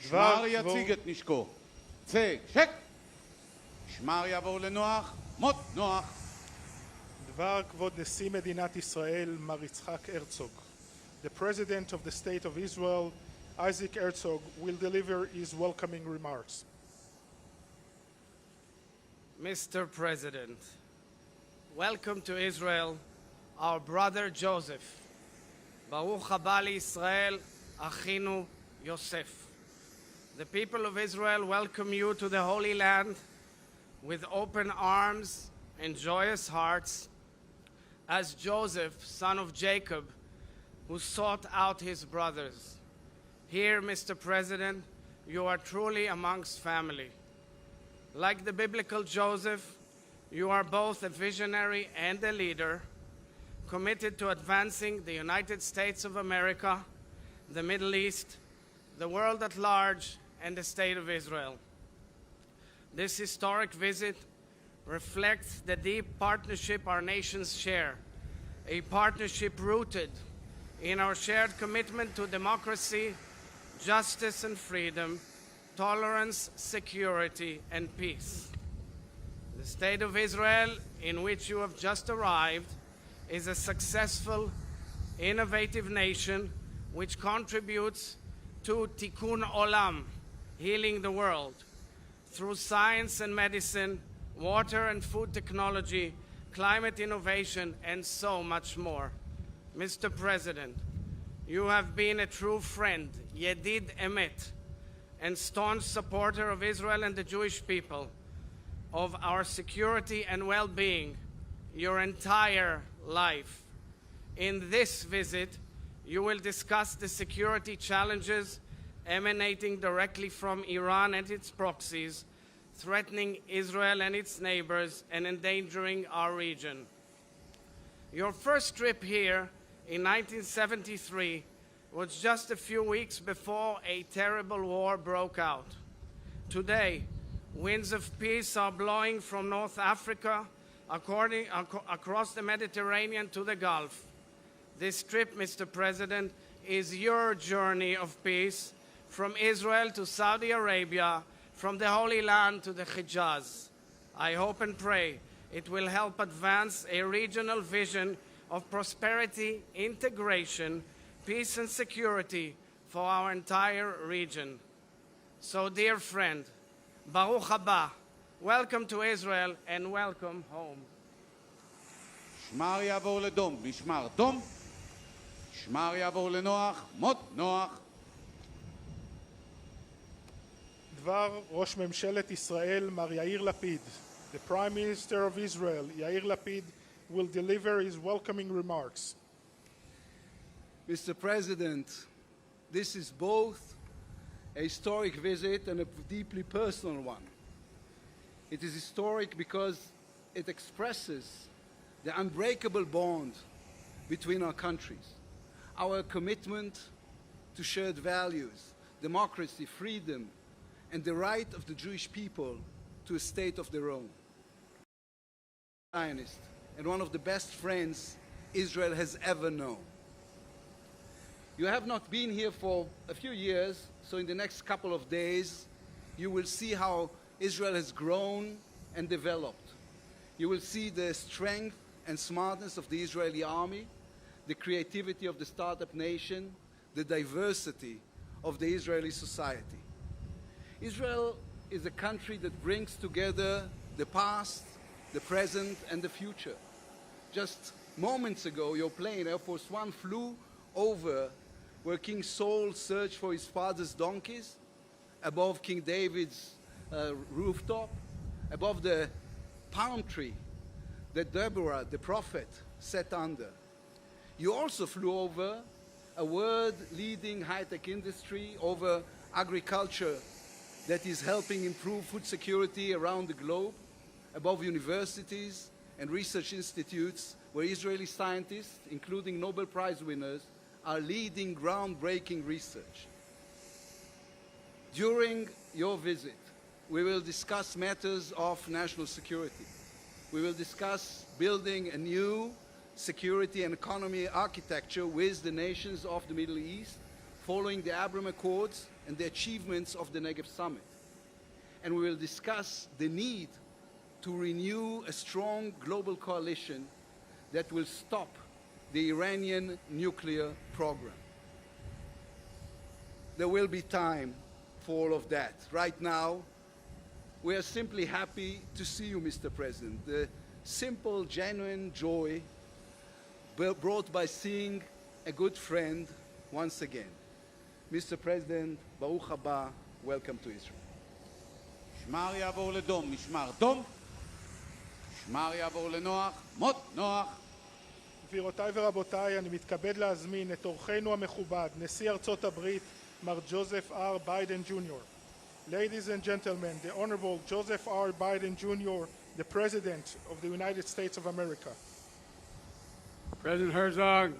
שמר יציג את נשקו. צא, שק! שמר יעבור לנוח, מות נוח. דבר כבוד נשיא מדינת ישראל, מר יצחק הרצוג. The President of the State of Israel, Isaac Herzog, will deliver his welcoming remarks. Mr. President, welcome to Israel, our brother Joseph. Baruch haba liYisrael, achinu Yosef. The people of Israel welcome you to the Holy Land with open arms and joyous hearts, as Joseph, son of Jacob, who sought out his brothers. Here, Mr. President, you are truly amongst family. Like the biblical Joseph, you are both a visionary and a leader, committed to advancing the United States of America, the Middle East, the world at large, and the State of Israel. This historic visit reflects the deep partnership our nations share, a partnership rooted in our shared commitment to democracy, justice and freedom, tolerance, security, and peace. The State of Israel, in which you have just arrived, is a successful, innovative nation which contributes to tikkun olam, healing the world, through science and medicine, water and food technology, climate innovation, and so much more. Mr. President, you have been a true friend, Yedid Emet, and staunch supporter of Israel and the Jewish people, of our security and well-being your entire life. In this visit, you will discuss the security challenges emanating directly from Iran and its proxies, threatening Israel and its neighbors and endangering our region. Your first trip here in 1973 was just a few weeks before a terrible war broke out. Today, winds of peace are blowing from North Africa across the Mediterranean to the Gulf. This trip, Mr. President, is your journey of peace from Israel to Saudi Arabia, from the Holy Land to the Hijaz. I hope and pray it will help advance a regional vision of prosperity, integration, peace and security for our entire region. So, dear friend, Baruch haba, welcome to Israel and welcome home. שמר יעבור לדום, משמר דום. שמר יעבור לנוח, מות נוח. דבר ראש ממשלת ישראל, מר יאיר לפיד. The Prime Minister of Israel, Yair Lapid, will deliver his welcoming remarks. Mr. President, this is both a historic visit and a deeply personal one. It is historic because it expresses the unbreakable bond between our countries, our commitment to shared values, democracy, freedom, and the right of the Jewish people to a state of their own. Zionist, and one of the best friends Israel has ever known. You have not been here for a few years, so in the next couple of days, you will see how Israel has grown and developed. You will see the strength and smartness of the Israeli army, the creativity of the startup nation, the diversity of the Israeli society. Israel is a country that brings together the past, the present, and the future. Just moments ago, your plane, Air Force One, flew over where King Saul searched for his father's donkeys, above King David's rooftop, above the palm tree that Deborah, the prophet, sat under. You also flew over a world-leading high-tech industry, over agriculture that is helping improve food security around the globe, above universities and research institutes where Israeli scientists, including Nobel Prize winners, are leading groundbreaking research. During your visit, we will discuss matters of national security. We will discuss building a new security and economy architecture with the nations of the Middle East, following the Abraham Accords and the achievements of the Negev Summit. And we will discuss the need to renew a strong global coalition that will stop the Iranian nuclear program. There will be time for all of that. Right now, we are simply happy to see you, Mr. President. The simple, genuine joy brought by seeing a good friend once again. Mr. President, Baruch haba, welcome to Israel. משמר יעבור לדום, משמר דום. משמר יעבור לנוח, מות נוח. גבירותיי ורבותיי, אני מתכבד להזמין את אורחנו המכובד, נשיא ארצות הברית, מר ג'וזף R. ביידן ג'וניור. Ladies and gentlemen, the Honorable Joseph R. Biden Jr., the President of the United States of America. President Herzog,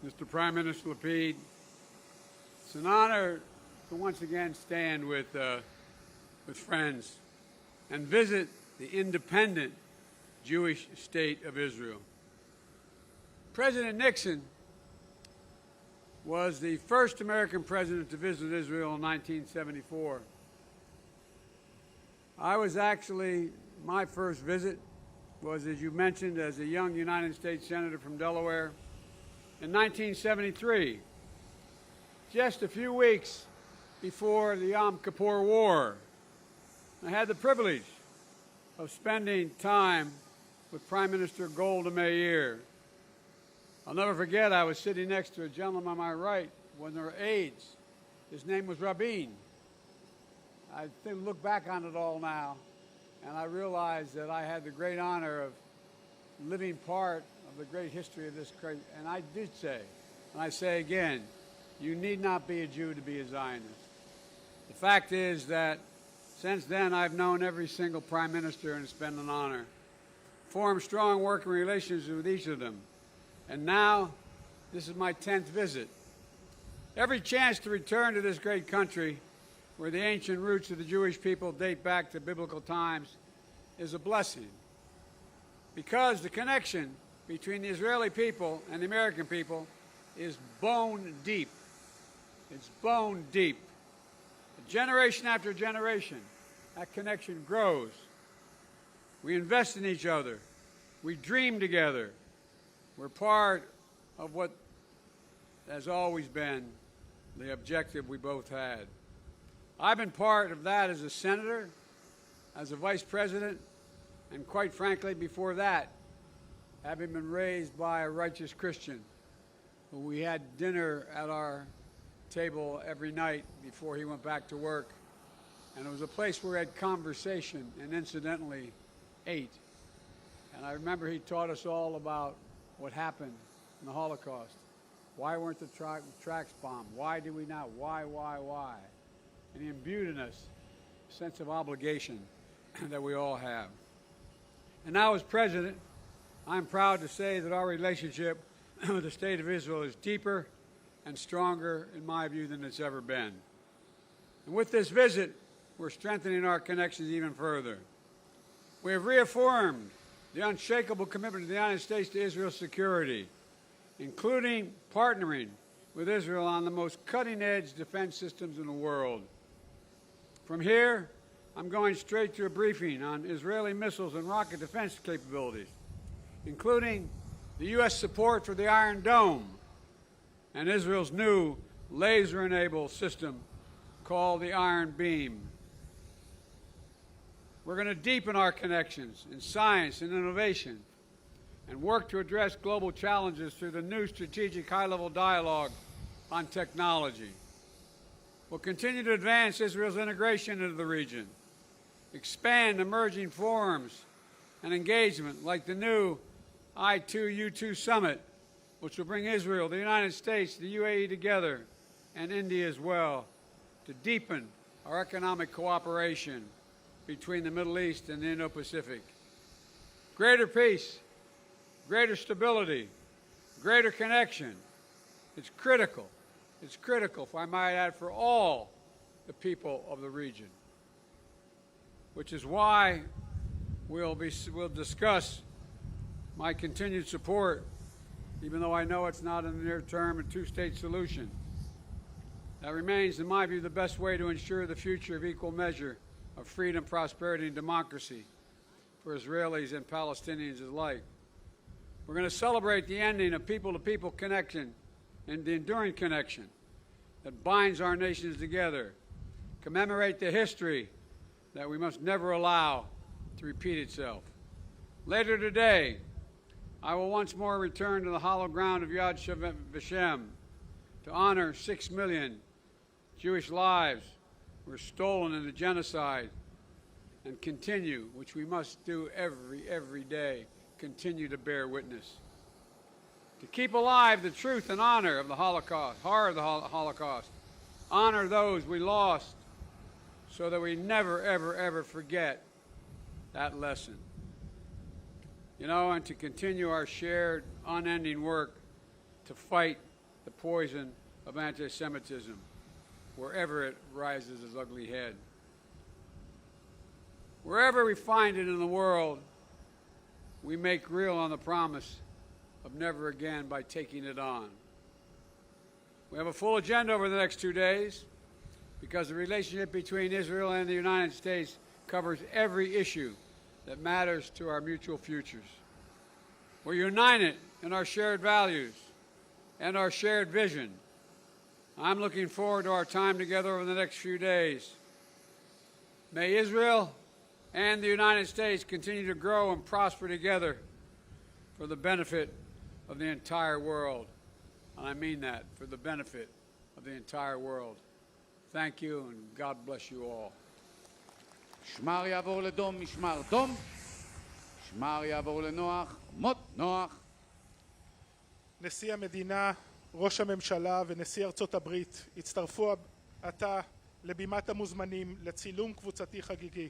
Mr. Prime Minister Lapid, it's an honor to once again stand with friends and visit the independent Jewish state of Israel. President Nixon was the first American president to visit Israel in 1974. My first visit was, as you mentioned, as a young United States Senator from Delaware in 1973, just a few weeks before the Yom Kippur War. I had the privilege of spending time with Prime Minister Golda Meir. I'll never forget, I was sitting next to a gentleman on my right when there were aides. His name was Rabin. I look back on it all now, and I realized that I had the great honor of living part of the great history of this great, and I did say, and I say again, you need not be a Jew to be a Zionist. The fact is that since then, I've known every single prime minister, and it's been an honor. Formed strong working relations with each of them. And now, this is my 10th visit. Every chance to return to this great country, where the ancient roots of the Jewish people date back to biblical times, is a blessing. Because the connection between the Israeli people and the American people is bone deep. It's bone deep. Generation after generation, that connection grows. We invest in each other. We dream together. We're part of what has always been the objective we both had. I've been part of that as a senator, as a vice president, and quite frankly, before that, having been raised by a righteous Christian, who we had dinner at our table every night before he went back to work. And it was a place where we had conversation and incidentally ate. And I remember he taught us all about what happened in the Holocaust. Why weren't the tracks bombed? Why did we not? Why? And he imbued in us a sense of obligation that we all have. And now as president, I'm proud to say that our relationship with the state of Israel is deeper and stronger, in my view, than it's ever been. And with this visit, we're strengthening our connections even further. We have reaffirmed the unshakable commitment of the United States to Israel's security, including partnering with Israel on the most cutting-edge defense systems in the world. From here, I'm going straight to a briefing on Israeli missiles and rocket defense capabilities, including the U.S. support for the Iron Dome, and Israel's new laser-enabled system called the Iron Beam. We're going to deepen our connections in science and innovation and work to address global challenges through the new strategic high-level dialogue on technology. We'll continue to advance Israel's integration into the region, expand emerging forums and engagement like the new I2U2 Summit, which will bring Israel, the United States, the UAE together, and India as well, to deepen our economic cooperation between the Middle East and the Indo-Pacific. Greater peace, greater stability, greater connection. It's critical. It's critical, if I might add, for all the people of the region, which is why we'll discuss my continued support, even though I know it's not in the near term, a two-state solution. That remains, in my view, the best way to ensure the future of equal measure of freedom, prosperity, and democracy for Israelis and Palestinians alike. We're going to celebrate the ending of people-to-people connection and the enduring connection that binds our nations together, commemorate the history that we must never allow to repeat itself. Later today, I will once more return to the hallowed ground of Yad Vashem to honor 6 million Jewish lives were stolen in the genocide and continue, which we must do every day, continue to bear witness. To keep alive the truth and honor of the Holocaust, horror of the Holocaust, honor those we lost so that we never, ever forget that lesson. You know, and to continue our shared, unending work to fight the poison of anti-Semitism wherever it rises its ugly head. Wherever we find it in the world, we make real on the promise of never again by taking it on. We have a full agenda over the next 2 days because the relationship between Israel and the United States covers every issue that matters to our mutual futures. We're united in our shared values and our shared vision. I'm looking forward to our time together over the next few days. May Israel and the United States continue to grow and prosper together for the benefit of the entire world. And I mean that, for the benefit of the entire world. Thank you, and God bless you all. משמר יעבור לדום, משמר דום. משמר יעבור לנוח, מות נוח. נשיא המדינה, ראש הממשלה ונשיא ארצות הברית הצטרפו עתה לבימת המוזמנים לצילום קבוצתי חגיגי.